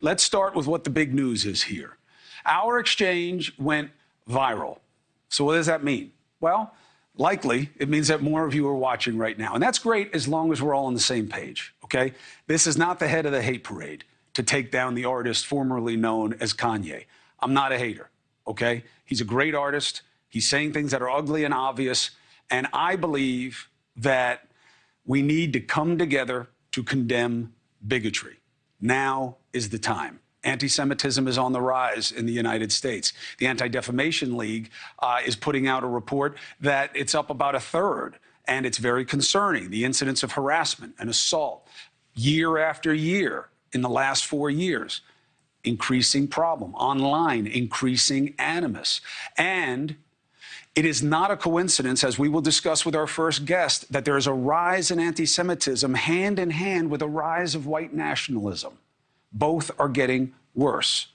let's start with what the big news is here. Our exchange went viral. So what does that mean? Well, likely it means that more of you are watching right now. And that's great as long as we're all on the same page, okay? This is not the head of the hate parade to take down the artist formerly known as Kanye. I'm not a hater, okay? He's a great artist. He's saying things that are ugly and obvious. And I believe that we need to come together to condemn bigotry. Now is the time. Anti-Semitism is on the rise in the United States. The Anti-Defamation League is putting out a report that it's up about a third, and it's very concerning. The incidence of harassment and assault year after year in the last 4 years, increasing problem. Online, increasing animus. And it is not a coincidence, as we will discuss with our first guest, that there is a rise in anti-Semitism hand in hand with a rise of white nationalism. Both are getting worse.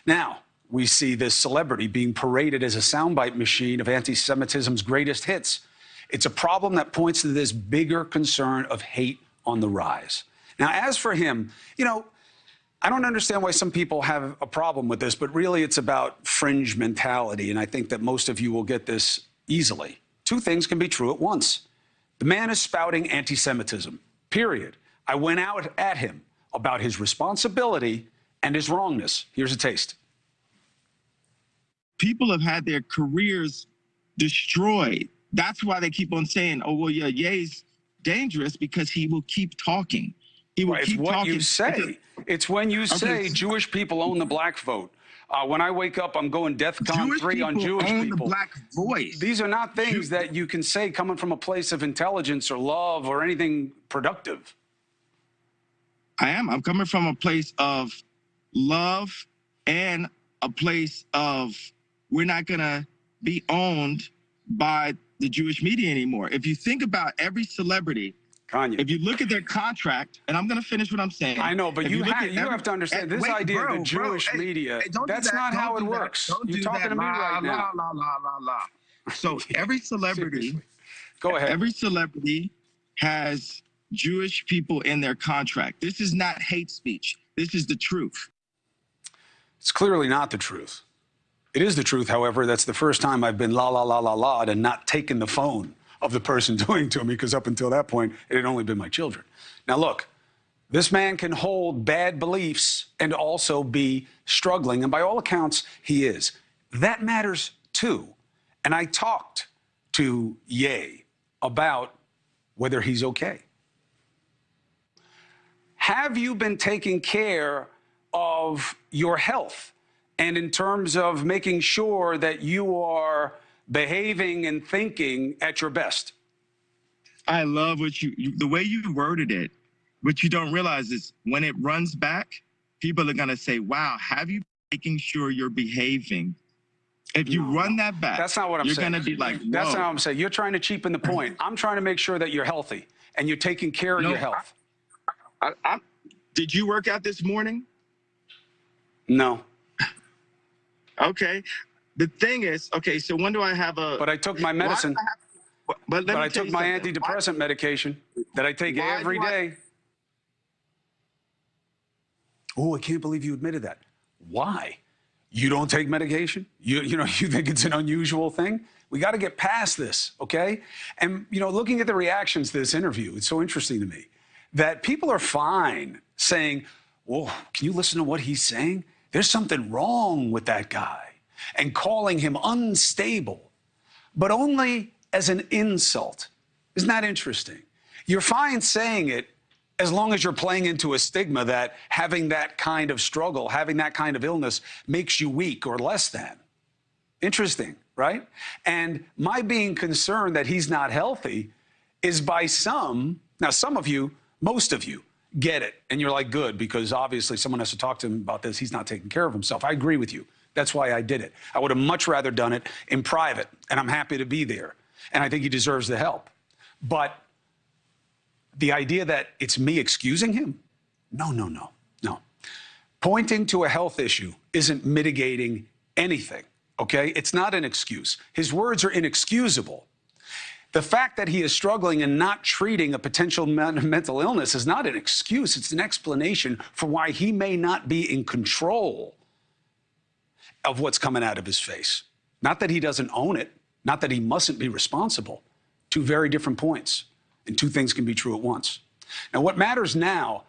Now, we see this celebrity being paraded as a soundbite machine of anti-Semitism's greatest hits. It's a problem that points to this bigger concern of hate on the rise. Now, as for him, you know, I don't understand why some people have a problem with this, but really it's about fringe mentality, and I think that most of you will get this easily. Two things can be true at once. The man is spouting anti-Semitism, period. I went out at him about his responsibility and his wrongness. Here's a taste. People have had their careers destroyed. That's why they keep on saying, oh, well, yeah, Ye's dangerous because he will keep talking. He will keep talking. It's what you say. It's when you say Jewish people own the black vote. When I wake up, I'm going DEFCON 3 on Jewish people. The black voice. These are not things that you can say coming from a place of intelligence or love or anything productive. I'm coming from a place of love and a place of we're not going to be owned by the Jewish media anymore. If you think about every celebrity, Kanye, if you look at their contract, and I'm going to finish what I'm saying. I know, but you have to understand this idea of the Jewish media, that's not how it works. You're talking to me right now. So every celebrity, go ahead. Every celebrity has Jewish people in their contract. This is not hate speech. This is the truth. It's clearly not the truth. It is the truth, however. That's the first time I've been la and not taken the phone of the person doing to me, because up until that point, it had only been my children. Now, look, this man can hold bad beliefs and also be struggling, and by all accounts, he is. That matters, too. And I talked to Ye about whether he's okay. Have you been taking care of your health? And in terms of making sure that you are behaving and thinking at your best? I love what the way you worded it. What you don't realize is when it runs back, people are going to say, wow, have you making sure you're behaving? If you run that back, that's not what I'm saying. You're going to be like, whoa. That's not what I'm saying. You're trying to cheapen the point. I'm trying to make sure that you're healthy and you're taking care of your health. Did you work out this morning? No. Okay. The thing is, okay, so when do I have a... But I took my medicine. But I took my antidepressant medication that I take every day. Oh, I can't believe you admitted that. Why? You don't take medication? You think it's an unusual thing? We got to get past this, okay? And, looking at the reactions to this interview, it's so interesting to me that people are fine saying, whoa, can you listen to what he's saying? There's something wrong with that guy. And calling him unstable, but only as an insult. Isn't that interesting? You're fine saying it as long as you're playing into a stigma that having that kind of struggle, having that kind of illness makes you weak or less than. Interesting, right? And my being concerned that he's not healthy is by some of you, most of you, get it. And you're like, good, because obviously someone has to talk to him about this. He's not taking care of himself. I agree with you. That's why I did it. I would have much rather done it in private, and I'm happy to be there. And I think he deserves the help. But the idea that it's me excusing him? No. Pointing to a health issue isn't mitigating anything, okay? It's not an excuse. His words are inexcusable. The fact that he is struggling and not treating a potential mental illness is not an excuse. It's an explanation for why he may not be in control of what's coming out of his face. Not that he doesn't own it, not that he mustn't be responsible. Two very different points, and two things can be true at once. Now, what matters now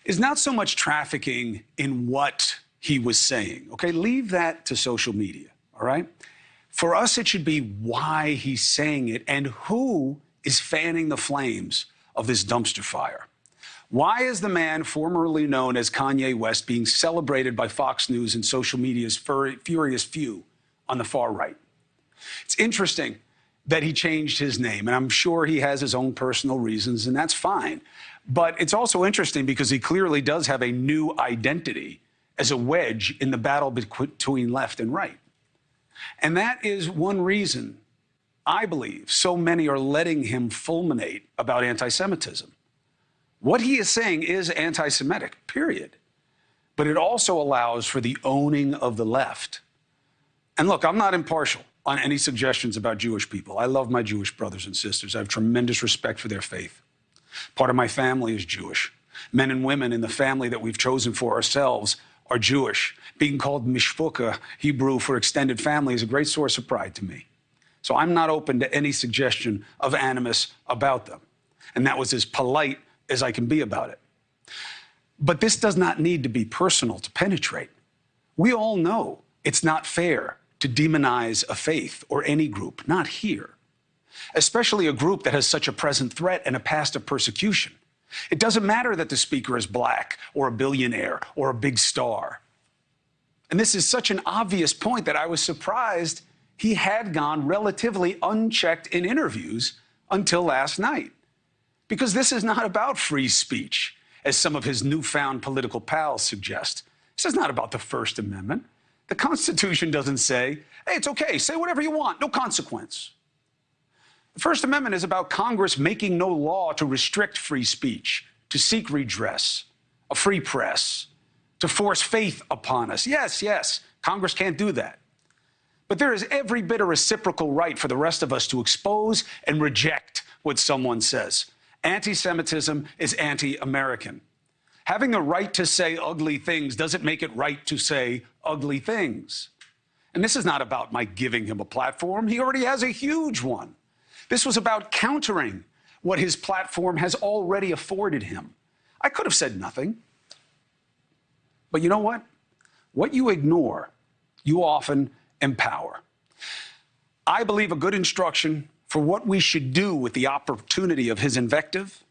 is not so much trafficking in what he was saying, okay? Leave that to social media, all right? For us, it should be why he's saying it and who is fanning the flames of this dumpster fire. Why is the man formerly known as Kanye West being celebrated by Fox News and social media's furious few on the far right? It's interesting that he changed his name, and I'm sure he has his own personal reasons, and that's fine. But it's also interesting because he clearly does have a new identity as a wedge in the battle between left and right. And that is one reason, I believe, so many are letting him fulminate about anti-Semitism. What he is saying is anti-Semitic, period. But it also allows for the owning of the left. And look, I'm not impartial on any suggestions about Jewish people. I love my Jewish brothers and sisters. I have tremendous respect for their faith. Part of my family is Jewish. Men and women in the family that we've chosen for ourselves are Jewish. Being called mishpucha, Hebrew for extended family, is a great source of pride to me. So I'm not open to any suggestion of animus about them. And that was as polite as I can be about it. But this does not need to be personal to penetrate. We all know it's not fair to demonize a faith or any group, not here. Especially a group that has such a present threat and a past of persecution. It doesn't matter that the speaker is black or a billionaire or a big star. And this is such an obvious point that I was surprised he had gone relatively unchecked in interviews until last night. Because this is not about free speech, as some of his newfound political pals suggest. This is not about the First Amendment. The Constitution doesn't say, hey, it's okay, say whatever you want, no consequence. The First Amendment is about Congress making no law to restrict free speech, to seek redress, a free press, to force faith upon us. Yes, Congress can't do that. But there is every bit a reciprocal right for the rest of us to expose and reject what someone says. Anti-Semitism is anti-American. Having the right to say ugly things doesn't make it right to say ugly things. And this is not about my giving him a platform. He already has a huge one. This was about countering what his platform has already afforded him. I could have said nothing. But you know what? What you ignore, you often empower. I believe a good instruction for what we should do with the opportunity of his invective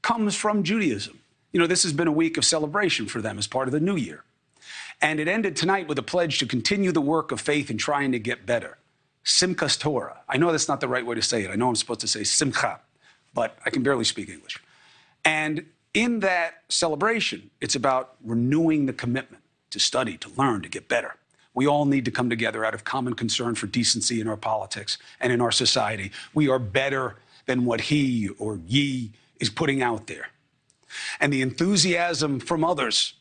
comes from Judaism. You know, this has been a week of celebration for them as part of the new year. And it ended tonight with a pledge to continue the work of faith in trying to get better. Simchas Torah. I know that's not the right way to say it. I know I'm supposed to say simcha, but I can barely speak English. And in that celebration, it's about renewing the commitment to study, to learn, to get better. We all need to come together out of common concern for decency in our politics and in our society. We are better than what he or ye is putting out there. And the enthusiasm from others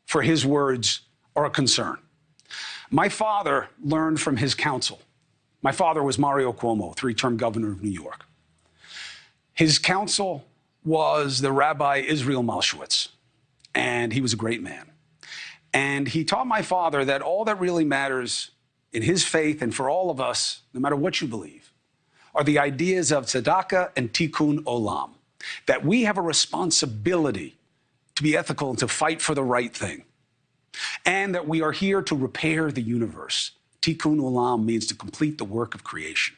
for his words are a concern. My father learned from his counsel. My father was Mario Cuomo, three-term governor of New York. His counsel was the Rabbi Israel Malshewitz, and he was a great man. And he taught my father that all that really matters in his faith and for all of us, no matter what you believe, are the ideas of tzedakah and tikkun olam, that we have a responsibility to be ethical and to fight for the right thing, and that we are here to repair the universe. Tikkun olam means to complete the work of creation.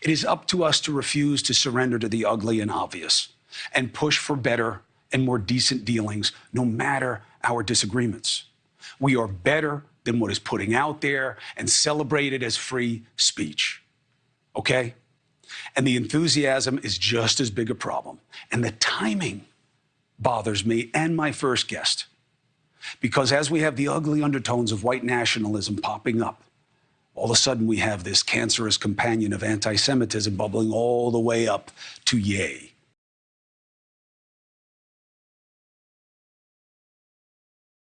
It is up to us to refuse to surrender to the ugly and obvious and push for better and more decent dealings, no matter our disagreements. We are better than what is putting out there and celebrated as free speech, okay? And the enthusiasm is just as big a problem. And the timing bothers me and my first guest. Because as we have the ugly undertones of white nationalism popping up, all of a sudden we have this cancerous companion of anti-Semitism bubbling all the way up to yay.